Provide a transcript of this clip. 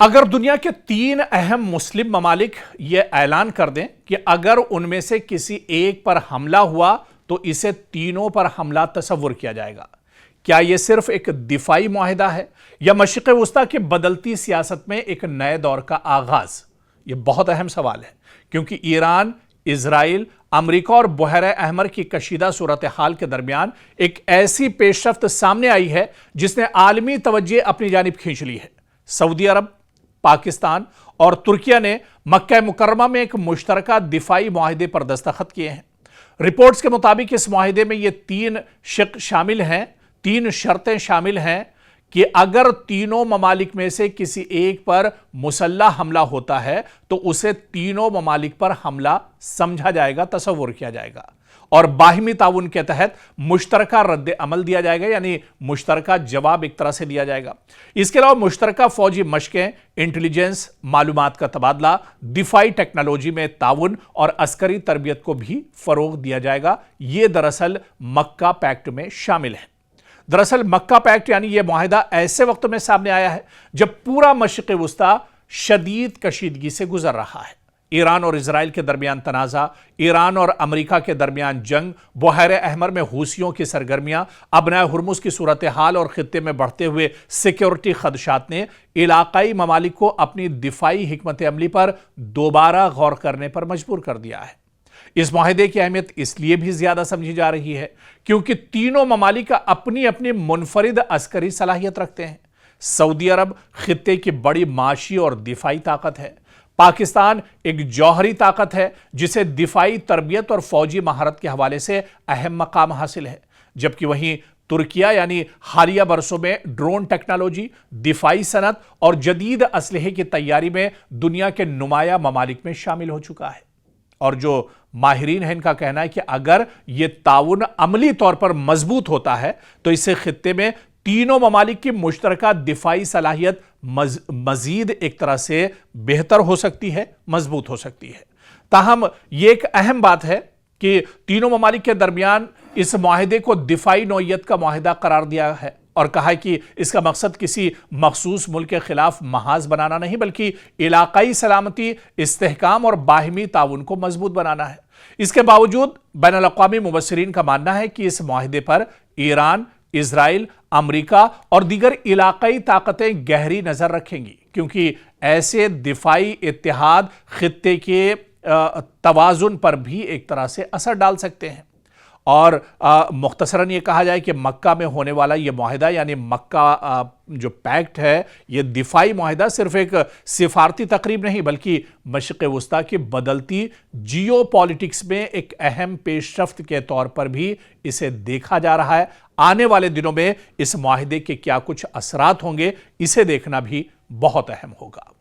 अगर दुनिया के 3 अहम मुस्लिम ममालिक यह ऐलान कर दें कि अगर उनमें से किसी एक पर हमला हुआ तो इसे तीनों पर हमला तस्वुर किया जाएगा, क्या यह सिर्फ एक दिफाई मुआहिदा है या मशरिक़ वुस्ता की बदलती सियासत में एक नए दौर का आगाज? यह बहुत अहम सवाल है, क्योंकि ईरान, इजराइल, अमेरिका और बहरे अहमर की कशीदा सूरत हाल के दरमियान एक ऐसी पेशरफ्त सामने आई है जिसने आलमी तवज्जो अपनी जानिब खींच ली है। सऊदी अरब, पाकिस्तान और तुर्किया ने मक्का मुकर्रमा में एक मुश्तरका दिफाई मुआहिदे पर दस्तखत किए हैं। रिपोर्ट्स के मुताबिक इस मुआहिदे में ये 3 शिक शामिल हैं, 3 शर्तें शामिल हैं कि अगर तीनों ममालिक में से किसी एक पर मुसल्लह हमला होता है तो उसे तीनों ममालिक पर हमला समझा जाएगा, तस्वुर किया जाएगा और बाहिमी ताउन के तहत मुश्तरका रद्द अमल दिया जाएगा, यानी मुश्तरका जवाब एक तरह से दिया जाएगा। इसके अलावा मुश्तरका फौजी मशकें, इंटेलिजेंस, मालूमात का तबादला, दिफाई टेक्नोलॉजी में ताउन और अस्करी तरबियत को भी फरोग दिया जाएगा। यह दरअसल मक्का पैक्ट में शामिल है। दरअसल मक्का पैक्ट यानी यह मुआहिदा ऐसे वक्त में सामने आया है जब पूरा मशरिक़ वुस्ता शदीद कशीदगी से गुजर रहा है। ईरान और इजराइल के दरमियान तनाज़ा, ईरान और अमेरिका के दरमियान जंग, बहरे अहमर में हूसियों की सरगर्मियां, अबनाए हुर्मुज़ की सूरत हाल और खित्ते में बढ़ते हुए सिक्योरिटी खदशात ने इलाकाई ममालिक को अपनी दिफाई हिकमत अमली पर दोबारा गौर करने पर मजबूर कर दिया है। इस मुआहिदे की अहमियत इसलिए भी ज्यादा समझी जा रही है क्योंकि तीनों ममालिक अपनी अपनी मुनफरिद अस्करी सलाहियत रखते हैं। सऊदी अरब खित्ते की बड़ी माशी और दिफाई ताकत है। पाकिस्तान एक जौहरी ताकत है जिसे दिफाई तरबियत और फौजी महारत के हवाले से अहम मकाम हासिल है, जबकि वहीं तुर्किया यानी हालिया बरसों में ड्रोन टेक्नोलॉजी, दिफाई सनत और जदीद असलहे की तैयारी में दुनिया के नुमाया ममालिक में शामिल हो चुका है। और जो माहिरीन है इनका कहना है कि अगर यह ताउन अमली तौर पर मजबूत होता है तो इससे खित्ते में तीनों ममालिक की मुश्तरका दिफाई सलाहियत मजीद एक तरह से बेहतर हो सकती है, मजबूत हो सकती है। ताहम यह एक अहम बात है कि तीनों ममालिक के दरमियान इस मुआहिदे को दिफाई नौइयत का मुआहिदा करार दिया है और कहा है कि इसका मकसद किसी मखसूस मुल्क के खिलाफ महाज बनाना नहीं, बल्कि इलाकाई सलामती, इस्तेहकाम और बाहिमी ताउन को मजबूत बनाना है। इसके बावजूद बैनुल अक़वामी मुबस्सिरीन का मानना है कि इस मुआहिदे पर ईरान, इजराइल, अमेरिका और दीगर इलाकाई ताकतें गहरी नजर रखेंगी, क्योंकि ऐसे दिफाई इत्तेहाद खित्ते के तवाजुन पर भी एक तरह से असर डाल सकते हैं। और मुख्तसरन ये कहा जाए कि मक्का में होने वाला ये मुआहिदा यानी मक्का जो पैक्ट है, ये दिफाई मुआहिदा सिर्फ एक सिफारती तकरीब नहीं बल्कि मशरिक़ वुस्ता की बदलती जियो पॉलिटिक्स में एक अहम पेशरफ्त के तौर पर भी इसे देखा जा रहा है। आने वाले दिनों में इस मुआहिदे के क्या कुछ असरात होंगे, इसे देखना भी बहुत अहम होगा।